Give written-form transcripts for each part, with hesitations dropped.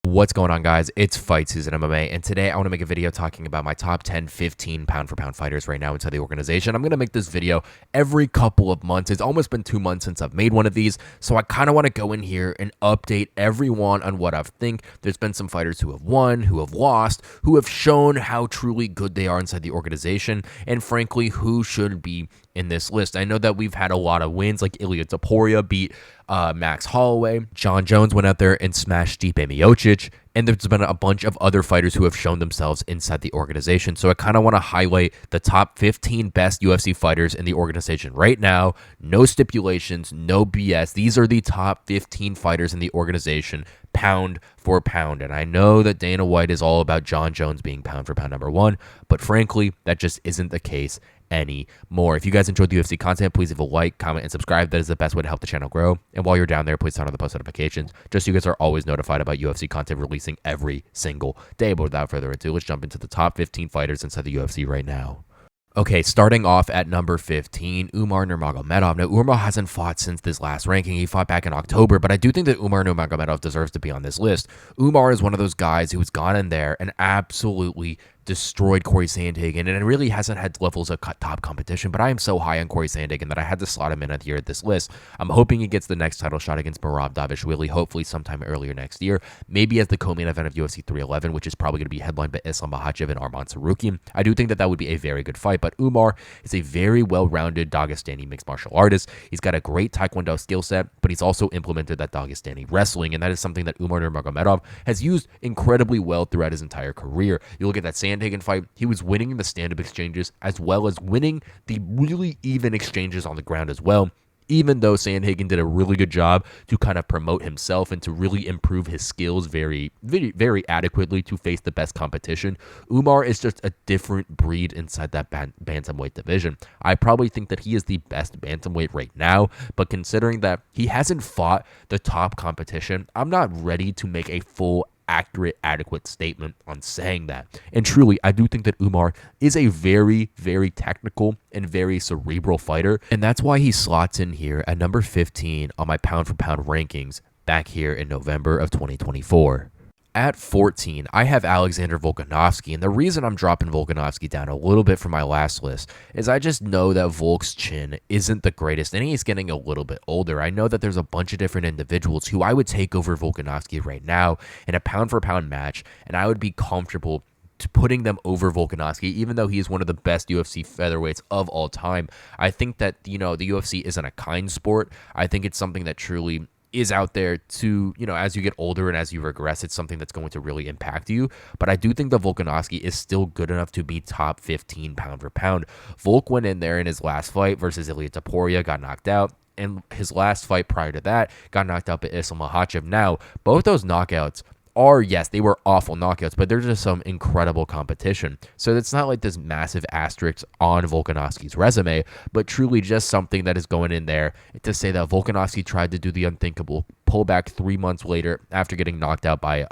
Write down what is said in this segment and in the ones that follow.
What's going on, guys? It's fight season MMA, and today I want to make a video talking about my top 10 15 pound for pound fighters right now inside the organization. I'm going to make this video every couple of months. It's almost been 2 months since I've made one of these, so I kind of want to go in here and update everyone on what I think. There's been some fighters who have won, who have lost, who have shown how truly good they are inside the organization, and frankly, who should be in this list. I know that we've had a lot of wins, like Ilia Topuria beat Max Holloway. Jon Jones went out there and smashed Stipe Miocic. And there's been a bunch of other fighters who have shown themselves inside the organization. So I kind of want to highlight the top 15 best UFC fighters in the organization right now. No stipulations, no BS. These are the top 15 fighters in the organization, pound for pound. And I know that Dana White is all about Jon Jones being pound for pound number one, but frankly, that just isn't the case anymore. If you guys enjoyed the UFC content, please leave a like, comment, and subscribe. That is the best way to help the channel grow. And while you're down there, please turn on the post notifications just so you guys are always notified about UFC content releasing every single day. But without further ado, let's jump into the top 15 fighters inside the UFC right now. Okay, starting off at number 15, Umar Nurmagomedov. Now, Umar hasn't fought since this last ranking. He fought back in October, but I do think that Umar Nurmagomedov deserves to be on this list. Umar is one of those guys who's gone in there and absolutely destroyed Corey Sandhagen, and it really hasn't had levels of top competition, but I am so high on Corey Sandhagen that I had to slot him in here at this list. I'm hoping he gets the next title shot against Merab Dvalishvili, hopefully sometime earlier next year, maybe as the co-main event of UFC 311, which is probably going to be headlined by Makhachev and Armen Tsarukyan. I do think that that would be a very good fight, but Umar is a very well-rounded Dagestani mixed martial artist. He's got a great Taekwondo skill set, but he's also implemented that Dagestani wrestling, and that is something that Umar Nurmagomedov has used incredibly well throughout his entire career. You look at that Sandhagen fight, he was winning the stand-up exchanges as well as winning the really even exchanges on the ground as well, even though Sandhagen did a really good job to kind of promote himself and to really improve his skills very adequately to face the best competition. Umar is just a different breed inside that bantamweight division. I probably think that he is the best bantamweight right now, but considering that he hasn't fought the top competition, I'm not ready to make a full accurate, adequate statement on saying that. And truly, I do think that Umar is a very technical and very cerebral fighter, and that's why he slots in here at number 15 on my pound for pound rankings back here in November of 2024. At 14, I have Alexandre Volkanovski, and the reason I'm dropping Volkanovski down a little bit from my last list is I just know that Volk's chin isn't the greatest, and he's getting a little bit older. I know that there's a bunch of different individuals who I would take over Volkanovski right now in a pound-for-pound match, and I would be comfortable putting them over Volkanovski, even though he is one of the best UFC featherweights of all time. I think that, the UFC isn't a kind sport. I think it's something that truly is out there to, as you get older and as you regress, it's something that's going to really impact you. But I do think that Volkanovski is still good enough to be top 15 pound for pound. Volk went in there in his last fight versus Ilia Topuria, got knocked out. And his last fight prior to that got knocked out by Makhachev. Now, both those knockouts are, yes, they were awful knockouts, but they're just some incredible competition. So it's not like this massive asterisk on Volkanovski's resume, but truly just something that is going in there to say that Volkanovski tried to do the unthinkable, pull back 3 months later after getting knocked out by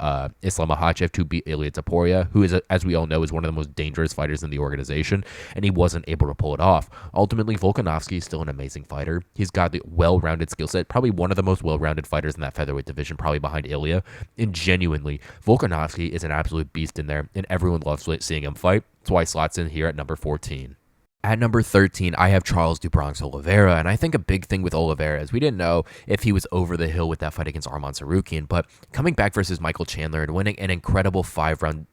Makhachev to beat Ilia Topuria, who is, as we all know, is one of the most dangerous fighters in the organization, and he wasn't able to pull it off. Ultimately, Volkanovski is still an amazing fighter. He's got the well-rounded skill set, probably one of the most well-rounded fighters in that featherweight division, probably behind Ilia, and genuinely, Volkanovski is an absolute beast in there, and everyone loves seeing him fight. That's why he slots in here at number 14. At number 13, I have Charles do Bronx Oliveira, and I think a big thing with Oliveira is we didn't know if he was over the hill with that fight against Armen Tsarukyan, but coming back versus Michael Chandler and winning an incredible 5-round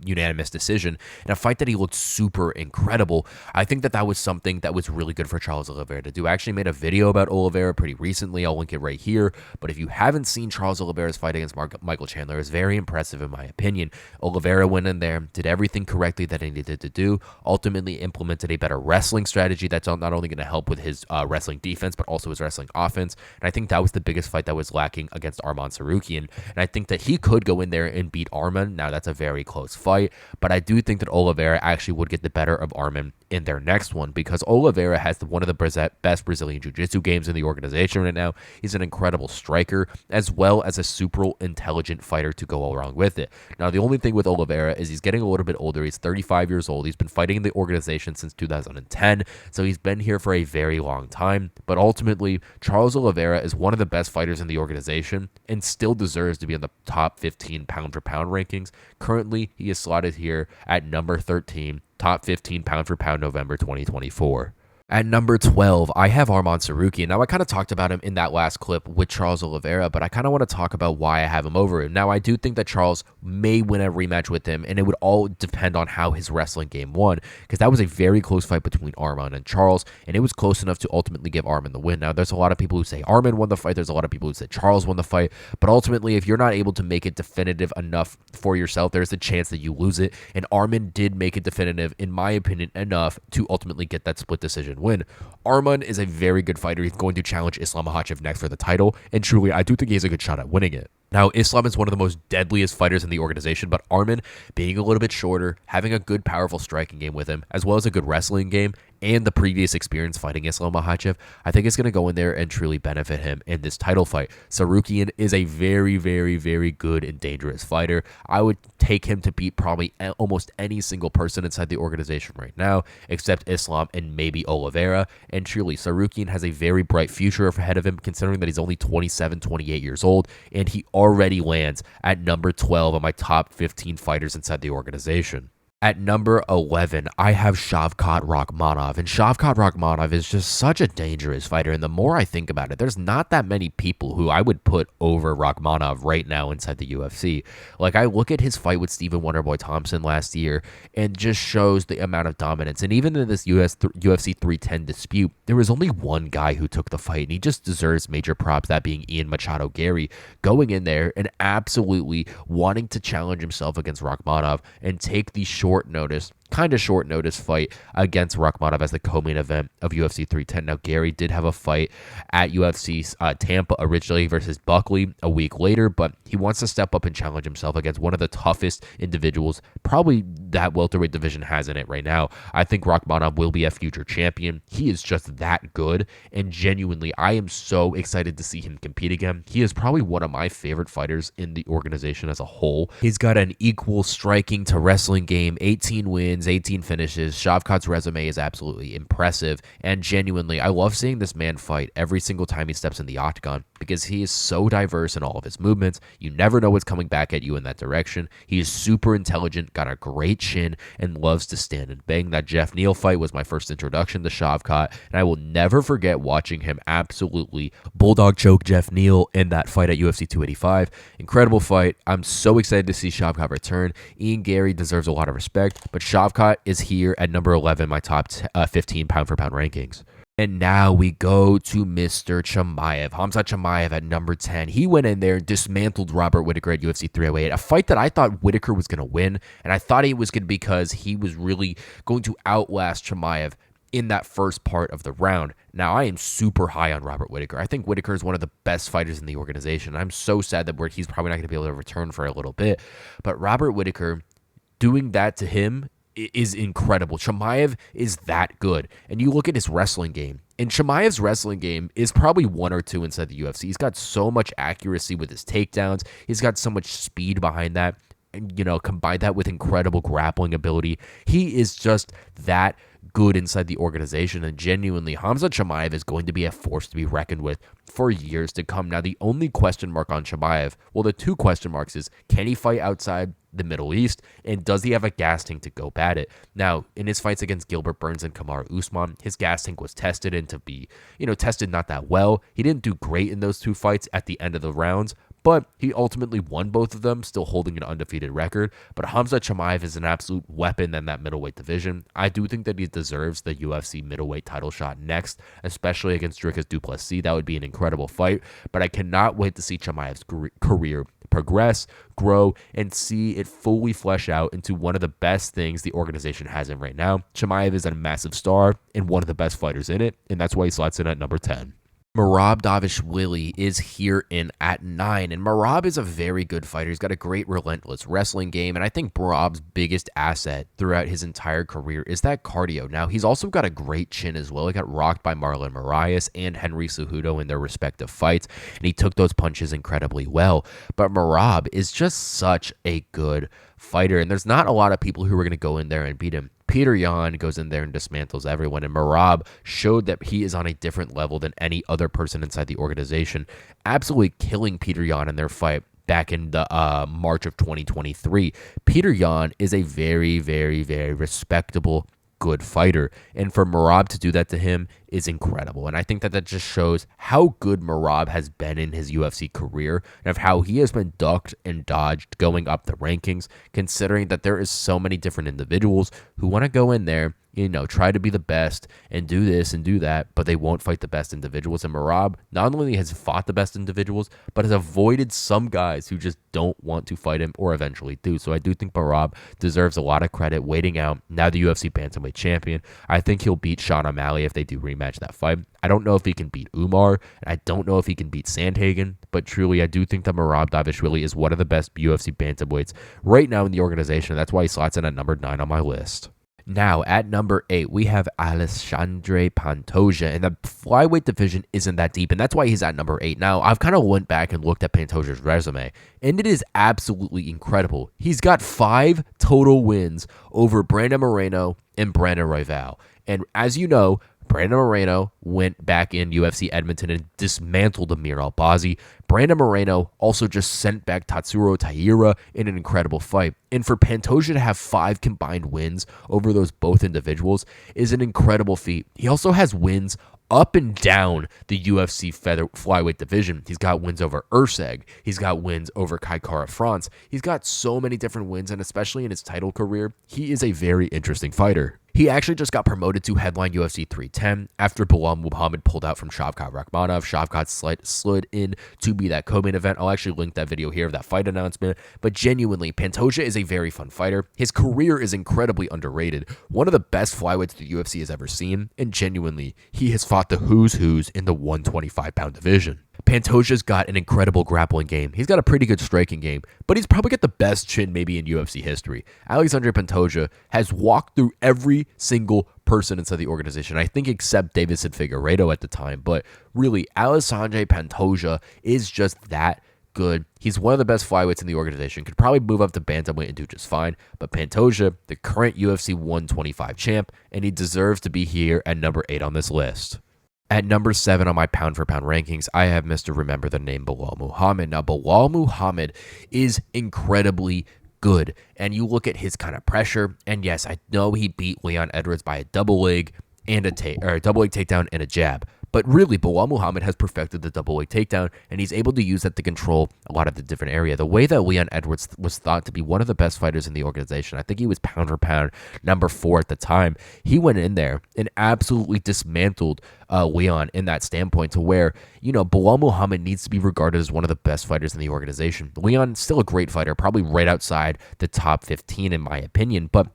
unanimous decision in a fight that he looked super incredible. I think that that was something that was really good for Charles Oliveira to do. I actually made a video about Oliveira pretty recently. I'll link it right here. But if you haven't seen Charles Oliveira's fight against Michael Chandler, it's very impressive in my opinion. Oliveira went in there, did everything correctly that he needed to do, ultimately implemented a better wrestling strategy that's not only going to help with his wrestling defense, but also his wrestling offense. And I think that was the biggest fight that was lacking against Armen Tsarukyan. And I think that he could go in there and beat Armen. Now, that's a very close fight. But I do think that Oliveira actually would get the better of Armen in their next one, because Oliveira has one of the best Brazilian Jiu-Jitsu games in the organization right now. He's an incredible striker, as well as a super intelligent fighter to go along with it. Now, the only thing with Oliveira is he's getting a little bit older. He's 35 years old. He's been fighting in the organization since 2010, so he's been here for a very long time. But ultimately, Charles Oliveira is one of the best fighters in the organization and still deserves to be in the top 15 pound-for-pound rankings. Currently, he is slotted here at number 13, top 15 pound-for-pound November 2024. At number 12, I have Armen Tsarukyan. Now, I kind of talked about him in that last clip with Charles Oliveira, but I kind of want to talk about why I have him over him. Now, I do think that Charles may win a rematch with him, and it would all depend on how his wrestling game won, because that was a very close fight between Armen and Charles, and it was close enough to ultimately give Armen the win. Now, there's a lot of people who say Armen won the fight. There's a lot of people who say Charles won the fight, but ultimately, if you're not able to make it definitive enough for yourself, there's a chance that you lose it, and Armen did make it definitive, in my opinion, enough to ultimately get that split decision win. Armen is a very good fighter. He's going to challenge Islam Makhachev next for the title, and truly, I do think he has a good shot at winning it. Now, Islam is one of the most deadliest fighters in the organization, but Armen, being a little bit shorter, having a good, powerful striking game with him, as well as a good wrestling game, and the previous experience fighting Islam Makhachev, I think it's going to go in there and truly benefit him in this title fight. Tsarukyan is a very, very, very good and dangerous fighter. I would take him to beat probably almost any single person inside the organization right now, except Islam and maybe Oliveira. And truly, Tsarukyan has a very bright future ahead of him, considering that he's only 27, 28 years old, and he already lands at number 12 on my top 15 fighters inside the organization. At number 11, I have Shavkat Rakhmonov, and Shavkat Rakhmonov is just such a dangerous fighter, and the more I think about it, there's not that many people who I would put over Rakhmonov right now inside the UFC. Like, I look at his fight with Stephen Wonderboy Thompson last year, and just shows the amount of dominance, and even in this UFC 310 dispute, there was only one guy who took the fight, and he just deserves major props, that being Ian Machado Gary, going in there and absolutely wanting to challenge himself against Rakhmonov and take the short notice fight against Rakhmonov as the co-main event of UFC 310. Now, Gary did have a fight at UFC Tampa originally versus Buckley a week later, but he wants to step up and challenge himself against one of the toughest individuals probably that welterweight division has in it right now. I think Rakhmonov will be a future champion. He is just that good, and genuinely, I am so excited to see him compete again. He is probably one of my favorite fighters in the organization as a whole. He's got an equal striking to wrestling game, 18 wins, 18 finishes. Shavkat's resume is absolutely impressive, and genuinely, I love seeing this man fight every single time he steps in the octagon, because he is so diverse in all of his movements. You never know what's coming back at you in that direction. He is super intelligent, got a great chin, and loves to stand and bang. That Jeff Neal fight was my first introduction to Shavkat, and I will never forget watching him absolutely bulldog choke Jeff Neal in that fight at UFC 285. Incredible fight. I'm so excited to see Shavkat return. Ian Gary deserves a lot of respect, but Shavkat is here at number 11, my top 15 pound-for-pound rankings. And now we go to Mr. Chimaev. Khamzat Chimaev at number 10. He went in there and dismantled Robert Whittaker at UFC 308, a fight that I thought Whittaker was going to win, and I thought he was going to, because he was really going to outlast Chimaev in that first part of the round. Now, I am super high on Robert Whittaker. I think Whittaker is one of the best fighters in the organization. I'm so sad that he's probably not going to be able to return for a little bit, but Robert Whittaker, doing that to him is incredible. Chimaev is that good. And you look at his wrestling game, and Chimaev's wrestling game is probably 1 or 2 inside the UFC. He's got so much accuracy with his takedowns. He's got so much speed behind that. And, combine that with incredible grappling ability. He is just that good inside the organization, and genuinely, Khamzat Chimaev is going to be a force to be reckoned with for years to come. Now, the only question mark on Chimaev, well, the 2 question marks is, can he fight outside the Middle East, and does he have a gas tank to go at it? Now, in his fights against Gilbert Burns and Kamaru Usman, his gas tank was tested, and to be, tested not that well. He didn't do great in those 2 fights at the end of the rounds, but he ultimately won both of them, still holding an undefeated record. But Khamzat Chimaev is an absolute weapon in that middleweight division. I do think that he deserves the UFC middleweight title shot next, especially against Dricus Du Plessis. That would be an incredible fight, but I cannot wait to see Chimaev's career progress, grow, and see it fully flesh out into one of the best things the organization has in right now. Chimaev is a massive star and one of the best fighters in it, and that's why he slots in at number 10. Merab Dvalishvili is here in at 9, and Merab is a very good fighter. He's got a great relentless wrestling game, and I think Merab's biggest asset throughout his entire career is that cardio. Now, he's also got a great chin as well. He got rocked by Marlon Moraes and Henry Cejudo in their respective fights, and he took those punches incredibly well. But Merab is just such a good fighter, and there's not a lot of people who are going to go in there and beat him. Peter Yan goes in there and dismantles everyone, and Merab showed that he is on a different level than any other person inside the organization, absolutely killing Peter Yan in their fight back in the March of 2023. Peter Yan is a very, very, very respectable, good fighter, and for Merab to do that to him is incredible. And I think that just shows how good Merab has been in his UFC career and of how he has been ducked and dodged going up the rankings, considering that there is so many different individuals who want to go in there, try to be the best and do this and do that, but they won't fight the best individuals. And Merab not only has fought the best individuals, but has avoided some guys who just don't want to fight him or eventually do. So I do think Merab deserves a lot of credit waiting out. Now the UFC bantamweight champion. I think he'll beat Sean O'Malley if they do rematch that fight. I don't know if he can beat Umar, and I don't know if he can beat Sandhagen, but truly I do think that Merab Dvalishvili is one of the best UFC bantamweights right now in the organization. That's why he slots in at number 9 on my list. Now, at number 8, we have Alexandre Pantoja, and the flyweight division isn't that deep, and that's why he's at number 8. Now, I've kind of went back and looked at Pantoja's resume, and it is absolutely incredible. He's got 5 total wins over Brandon Moreno and Brandon Royval, and as you know, Brandon Moreno went back in UFC Edmonton and dismantled Amir Albazi. Brandon Moreno also just sent back Tatsuro Taira in an incredible fight. And for Pantoja to have 5 combined wins over those both individuals is an incredible feat. He also has wins up and down the UFC flyweight division. He's got wins over Urseg. He's got wins over Kai Kara France. He's got so many different wins, and especially in his title career, he is a very interesting fighter. He actually just got promoted to headline UFC 310 after Belal Muhammad pulled out from Shavkat Rakhmonov. Shavkat slid in to be that co-main event. I'll actually link that video here of that fight announcement. But genuinely, Pantoja is a very fun fighter. His career is incredibly underrated. One of the best flyweights the UFC has ever seen. And genuinely, he has fought the who's in the 125-pound division. Pantoja's got an incredible grappling game. He's got a pretty good striking game, but he's probably got the best chin maybe in UFC history. Alexandre Pantoja has walked through every single person inside the organization, I think except Davidson Figueiredo at the time, but really, Alexandre Pantoja is just that good. He's one of the best flyweights in the organization, could probably move up to bantamweight and do just fine, but Pantoja, the current UFC 125 champ, and he deserves to be here at number 8 on this list. At number 7 on my pound-for-pound rankings, I have Mr. Remember the Name Belal Muhammad. Now, Belal Muhammad is incredibly good, and you look at his kind of pressure, and yes, I know he beat Leon Edwards by a double leg and a double leg takedown and a jab. But really, Belal Muhammad has perfected the double leg takedown, and he's able to use that to control a lot of the different area. The way that Leon Edwards was thought to be one of the best fighters in the organization, I think he was pound for pound number 4 at the time. He went in there and absolutely dismantled Leon in that standpoint to where, Belal Muhammad needs to be regarded as one of the best fighters in the organization. Leon, still a great fighter, probably right outside the top 15 in my opinion, but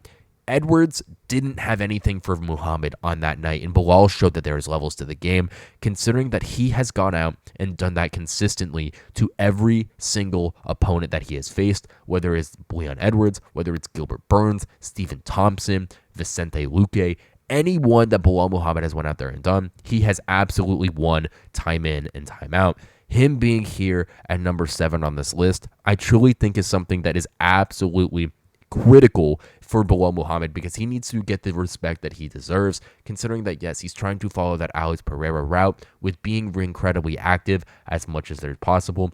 Edwards didn't have anything for Muhammad on that night, and Belal showed that there is levels to the game, considering that he has gone out and done that consistently to every single opponent that he has faced, whether it's Leon Edwards, whether it's Gilbert Burns, Stephen Thompson, Vicente Luque, anyone that Belal Muhammad has went out there and done, he has absolutely won time in and time out. Him being here at number 7 on this list, I truly think is something that is absolutely critical for Belal Muhammad because he needs to get the respect that he deserves, considering that, yes, he's trying to follow that Alex Pereira route with being incredibly active as much as there's possible.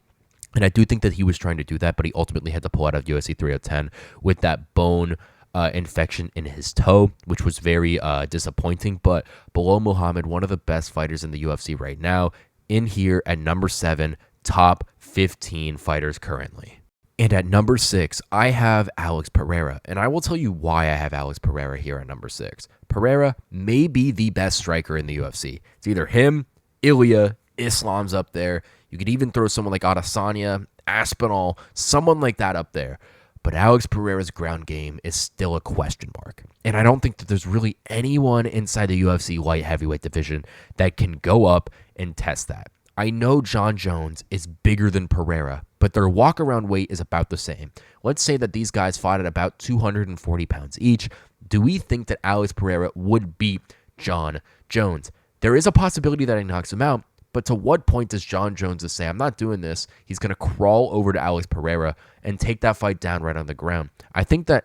And I do think that he was trying to do that, but he ultimately had to pull out of UFC 310 with that bone infection in his toe, which was very disappointing. But Belal Muhammad, one of the best fighters in the UFC right now, in here at number 7, top 15 fighters currently. And at number 6, I have Alex Pereira, and I will tell you why I have Alex Pereira here at number 6. Pereira may be the best striker in the UFC. It's either him, Ilia, Islam's up there. You could even throw someone like Adesanya, Aspinall, someone like that up there. but Alex Pereira's ground game is still a question mark. And I don't think that there's really anyone inside the UFC light heavyweight division that can go up and test that. I know Jon Jones is bigger than Pereira, but their walk-around weight is about the same. Let's say that these guys fought at about 240 pounds each. Do we think that Alex Pereira would beat Jon Jones? There is a possibility that he knocks him out, but to what point does Jon Jones say, I'm not doing this? He's going to crawl over to Alex Pereira and take that fight down right on the ground. I think that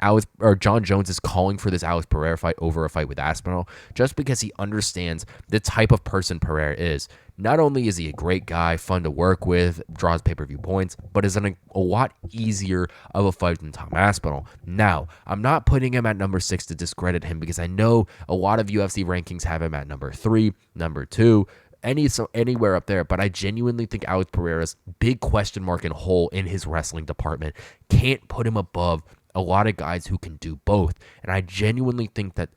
Jon Jones is calling for this Alex Pereira fight over a fight with Aspinall just because he understands the type of person Pereira is. Not only is he a great guy, fun to work with, draws pay-per-view points, but is a lot easier of a fight than Tom Aspinall. Now, I'm not putting him at number 6 to discredit him because I know a lot of UFC rankings have him at number 3, number 2, anywhere up there, but I genuinely think Alex Pereira's big question mark and hole in his wrestling department can't put him above a lot of guys who can do both. And I genuinely think that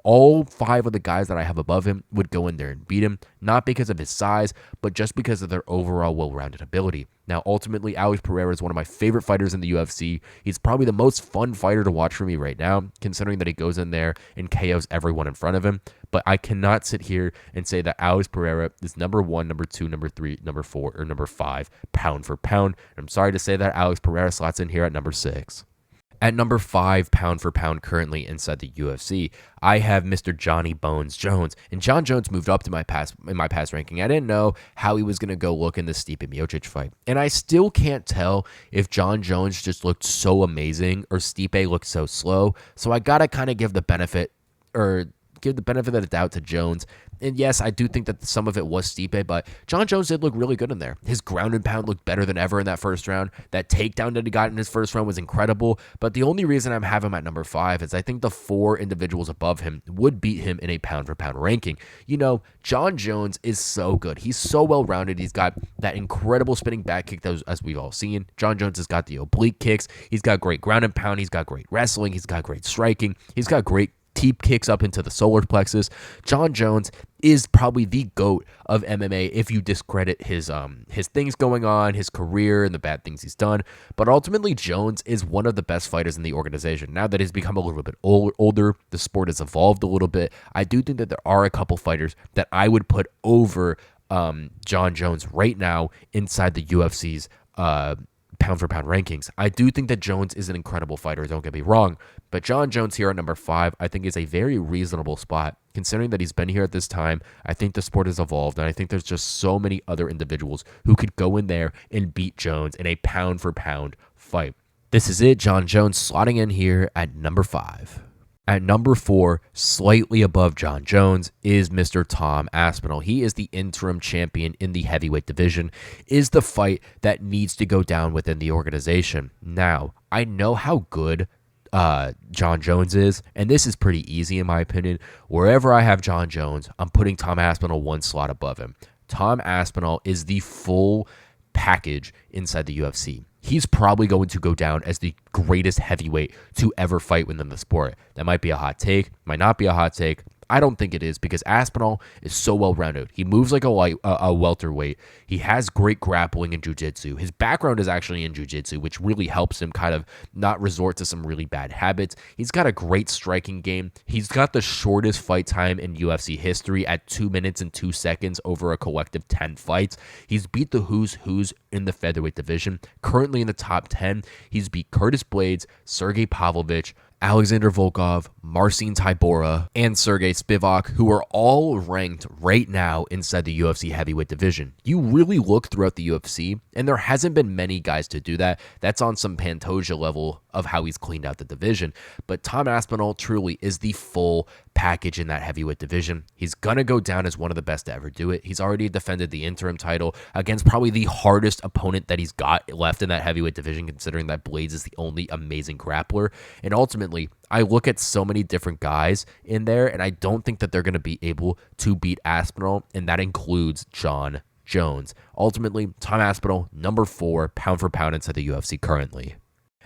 all 5 of the guys that I have above him would go in there and beat him, not because of his size, but just because of their overall well-rounded ability. Now, ultimately, Alex Pereira is one of my favorite fighters in the UFC. He's probably the most fun fighter to watch for me right now, considering that he goes in there and KOs everyone in front of him. But I cannot sit here and say that Alex Pereira is number 1, number 2, number 3, number 4, or number 5, pound for pound. I'm sorry to say that Alex Pereira slots in here at number 6. At number 5, pound for pound currently inside the UFC, I have Mr. Johnny Bones Jones. And Jon Jones moved up to my past ranking. I didn't know how he was going to go look in the Stipe Miocic fight. And I still can't tell if Jon Jones just looked so amazing or Stipe looked so slow. So I got to kind of give the benefit of the doubt to Jones. And yes, I do think that some of it was Stipe, but Jon Jones did look really good in there. His ground and pound looked better than ever in that first round. That takedown that he got in his first round was incredible. But the only reason I'm having him at number 5 is I think the 4 individuals above him would beat him in a pound for pound ranking. You know, Jon Jones is so good. He's so well rounded. He's got that incredible spinning back kick that as we've all seen. Jon Jones has got the oblique kicks. He's got great ground and pound. He's got great wrestling. He's got great striking. He's got great teep kicks up into the solar plexus. Jon Jones is probably the GOAT of MMA if you discredit his things going on, his career, and the bad things he's done. But ultimately, Jones is one of the best fighters in the organization. Now that he's become a little bit older, the sport has evolved a little bit. I do think that there are a couple fighters that I would put over Jon Jones right now inside the UFC's pound for pound rankings. I do think that Jones is an incredible fighter, don't get me wrong, but Jon Jones here at number 5 I think is a very reasonable spot considering that he's been here at this time. I think the sport has evolved, and I think there's just so many other individuals who could go in there and beat Jones in a pound for pound fight. This is it, Jon Jones slotting in here at number 5. At number 4, slightly above Jon Jones, is Mr. Tom Aspinall. He is the interim champion in the heavyweight division, is the fight that needs to go down within the organization. Now, I know how good Jon Jones is, and this is pretty easy in my opinion. Wherever I have Jon Jones, I'm putting Tom Aspinall 1 slot above him. Tom Aspinall is the full package inside the UFC. He's probably going to go down as the greatest heavyweight to ever fight within the sport. That might be a hot take, might not be a hot take. I don't think it is because Aspinall is so well-rounded. He moves like a welterweight. He has great grappling and jiu-jitsu. His background is actually in jiu-jitsu, which really helps him kind of not resort to some really bad habits. He's got a great striking game. He's got the shortest fight time in UFC history at 2 minutes and 2 seconds over a collective 10 fights. He's beat the who's in the featherweight division. Currently in the top 10, he's beat Curtis Blades, Sergey Pavlovich, Alexander Volkov, Marcin Tybura, and Sergey Spivak, who are all ranked right now inside the UFC heavyweight division. You really look throughout the UFC, and there hasn't been many guys to do that. That's on some Pantoja level of how he's cleaned out the division. But Tom Aspinall truly is the full package in that heavyweight division. He's going to go down as one of the best to ever do it. He's already defended the interim title against probably the hardest opponent that he's got left in that heavyweight division, considering that Blades is the only amazing grappler. And ultimately, I look at so many different guys in there, and I don't think that they're going to be able to beat Aspinall, and that includes Jon Jones. Ultimately, Tom Aspinall, number 4, pound for pound inside the UFC currently.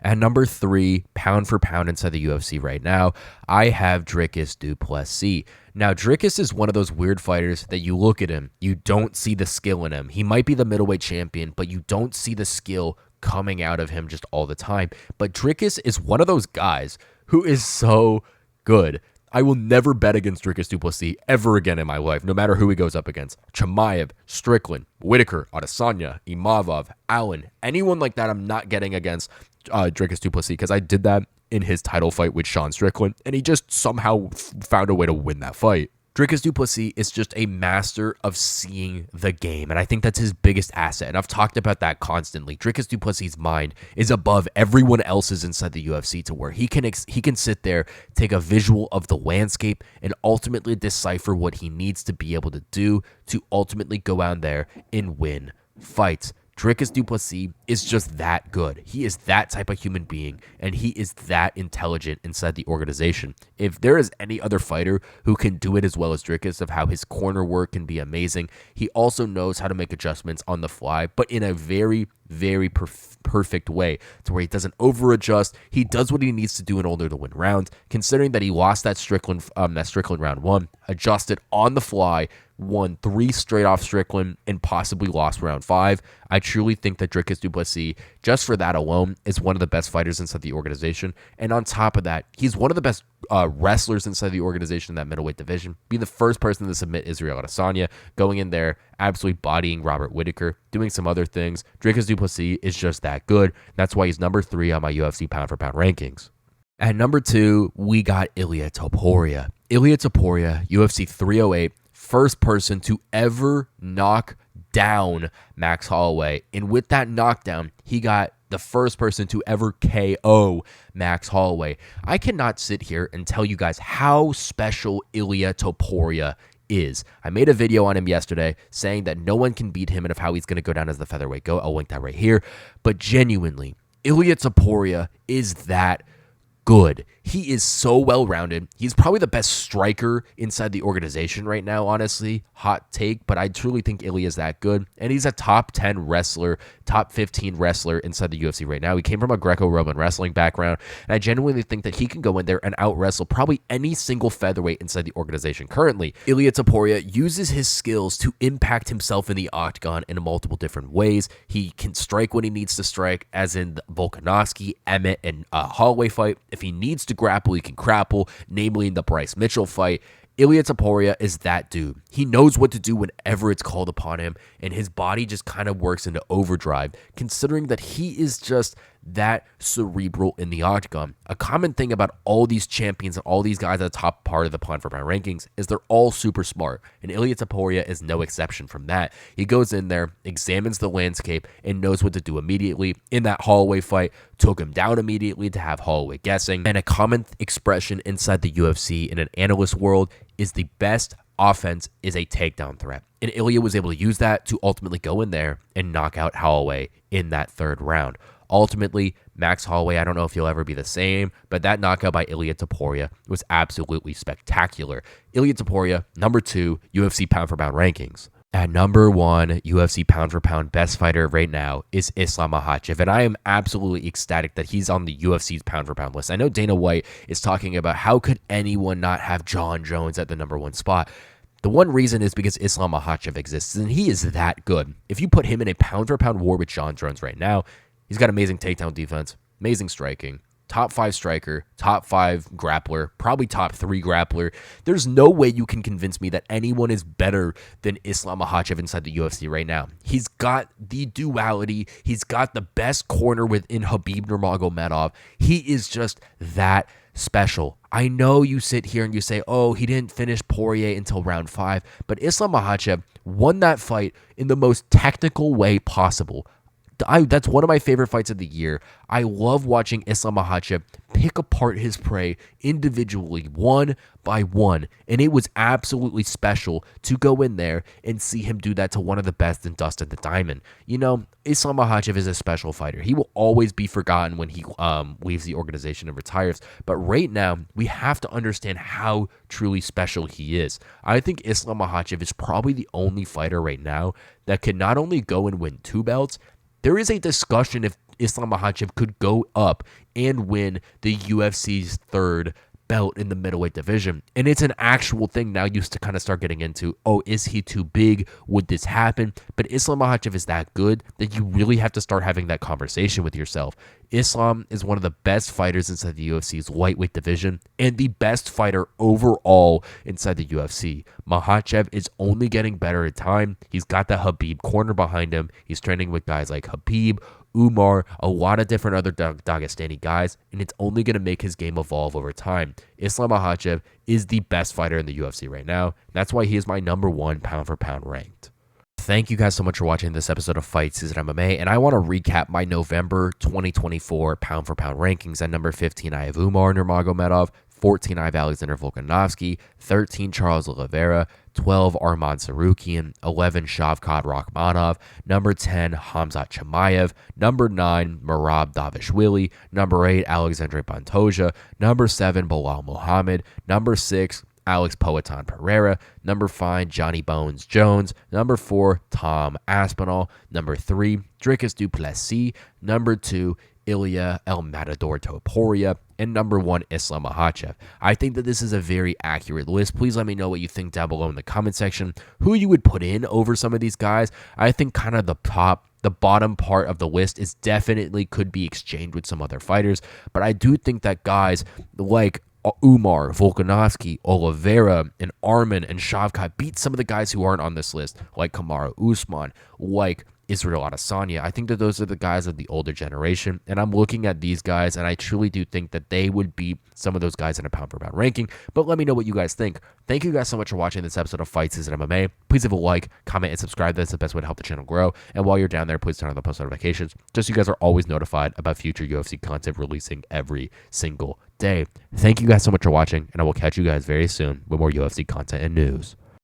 At number 3, pound for pound inside the UFC right now, I have Dricus Du Plessis. Now, Dricus is one of those weird fighters that you look at him, you don't see the skill in him. He might be the middleweight champion, but you don't see the skill coming out of him just all the time. But Dricus is one of those guys who is so good. I will never bet against Dricus Du Plessis ever again in my life, no matter who he goes up against. Chimaev, Strickland, Whitaker, Adesanya, Imavov, Allen, anyone like that I'm not getting against Dricus Du Plessis, because I did that in his title fight with Sean Strickland, and he just somehow found a way to win that fight. Dricus Du Plessis is just a master of seeing the game, and I think that's his biggest asset, and I've talked about that constantly. Dricus Du Plessis' mind is above everyone else's inside the UFC, to where he can sit there, take a visual of the landscape, and ultimately decipher what he needs to be able to do to ultimately go out there and win fights. Dricus Du Plessis is just that good. He is that type of human being, and he is that intelligent inside the organization. If there is any other fighter who can do it as well as Dricus, of how his corner work can be amazing, he also knows how to make adjustments on the fly, but in a very, very perfect way, to where he doesn't over-adjust. He does what he needs to do in order to win rounds, considering that he lost that Strickland round 1, adjusted on the fly, won 3 straight off Strickland, and possibly lost round 5. I truly think that Dricus Du Plessis, just for that alone, is one of the best fighters inside the organization. And on top of that, he's one of the best wrestlers inside the organization in that middleweight division, being the first person to submit Israel Adesanya, going in there, absolutely bodying Robert Whitaker, doing some other things. Dricus Du Plessis is just that good. That's why he's number 3 on my UFC pound-for-pound rankings. At number 2, we got Ilia Topuria. Ilia Topuria, UFC 308, first person to ever knock down Max Holloway. And with that knockdown, he got the first person to ever KO Max Holloway. I cannot sit here and tell you guys how special Ilia Topuria is. I made a video on him yesterday saying that no one can beat him and of how he's going to go down as the featherweight GOAT. I'll link that right here. But genuinely, Ilia Topuria is that good. He is so well-rounded. He's probably the best striker inside the organization right now, honestly. Hot take, but I truly think Ilia is that good. And he's a top 10 wrestler, top 15 wrestler inside the UFC right now. He came from a Greco-Roman wrestling background, and I genuinely think that he can go in there and out-wrestle probably any single featherweight inside the organization currently. Ilia Topuria uses his skills to impact himself in the octagon in multiple different ways. He can strike when he needs to strike, as in the Volkanovski, Emmett, and Holloway fight. If he needs to grapple, he can grapple, namely in the Bryce Mitchell fight. Ilia Topuria is that dude. He knows what to do whenever it's called upon him, and his body just kind of works into overdrive, considering that he is just that cerebral in the octagon. A common thing about all these champions and all these guys at the top part of the pound-for-pound rankings is they're all super smart, and Ilia Topuria is no exception from that. He goes in there, examines the landscape, and knows what to do immediately. In that Holloway fight, took him down immediately to have Holloway guessing. And a common expression inside the UFC in an analyst world is the best offense is a takedown threat. And Ilia was able to use that to ultimately go in there and knock out Holloway in that 3rd round. Ultimately, Max Holloway, I don't know if he'll ever be the same, but that knockout by Ilia Topuria was absolutely spectacular. Ilia Topuria, number 2, UFC pound-for-pound rankings. At number 1, UFC pound-for-pound best fighter right now is Islam Makhachev, and I am absolutely ecstatic that he's on the UFC's pound-for-pound list. I know Dana White is talking about how could anyone not have Jon Jones at the number 1 spot. The one reason is because Islam Makhachev exists, and he is that good. If you put him in a pound-for-pound war with Jon Jones right now, he's got amazing takedown defense, amazing striking, top 5 striker, top 5 grappler, probably top 3 grappler. There's no way you can convince me that anyone is better than Islam Makhachev inside the UFC right now. He's got the duality. He's got the best corner within Khamzat Nurmagomedov. He is just that special. I know you sit here and you say, oh, he didn't finish Poirier until round 5, but Islam Makhachev won that fight in the most technical way possible. That's one of my favorite fights of the year. I love watching Islam Makhachev pick apart his prey individually, one by one, and it was absolutely special to go in there and see him do that to one of the best in Dustin the Diamond. You know, Islam Makhachev is a special fighter. He will always be forgotten when he leaves the organization and retires, but right now, we have to understand how truly special he is. I think Islam Makhachev is probably the only fighter right now that can not only go and win 2 belts, there is a discussion if Islam Makhachev could go up and win the UFC's 3rd belt in the middleweight division. And it's an actual thing now you to kind of start getting into, oh, is he too big? Would this happen? But Islam Makhachev is that good that you really have to start having that conversation with yourself. Islam is one of the best fighters inside the UFC's lightweight division and the best fighter overall inside the UFC. Makhachev is only getting better at time. He's got the Khabib corner behind him. He's training with guys like Khabib, Umar, a lot of different other Dagestani guys, and it's only going to make his game evolve over time. Islam Makhachev is the best fighter in the UFC right now. That's why he is my number 1 pound for pound ranked. Thank you guys so much for watching this episode of Fight Season MMA, and I want to recap my November 2024 pound for pound rankings. At number 15, I have Umar Nurmagomedov. 14, I have Alexandre Volkanovski. 13, Charles Oliveira. 12, Armen Tsarukyan. 11, Shavkat Rakhmonov. Number 10, Khamzat Chimaev. Number 9, Merab Dvalishvili. Number 8, Alexandre Pantoja. Number 7, Belal Muhammad. Number 6, Alex Pereira. Number 5, Johnny Bones Jones. Number 4, Tom Aspinall. Number 3, Dricus Du Plessis. Number 2, Ilia Topuria. And number 1, Islam Makhachev. I think that this is a very accurate list. Please let me know what you think down below in the comment section. Who you would put in over some of these guys. I think kind of the bottom part of the list is definitely could be exchanged with some other fighters. But I do think that guys like Umar, Volkanovski, Oliveira, and Armen and Shavkat beat some of the guys who aren't on this list, like Kamaru Usman, like Israel Adesanya. I think that those are the guys of the older generation, and I'm looking at these guys, and I truly do think that they would beat some of those guys in a pound for pound ranking. But let me know what you guys think. Thank you guys so much for watching this episode of Fight Season MMA. Please leave a like, comment, and subscribe. That's the best way to help the channel grow. And while you're down there, please turn on the post notifications, just so you guys are always notified about future UFC content releasing every single day. Thank you guys so much for watching, and I will catch you guys very soon with more UFC content and news.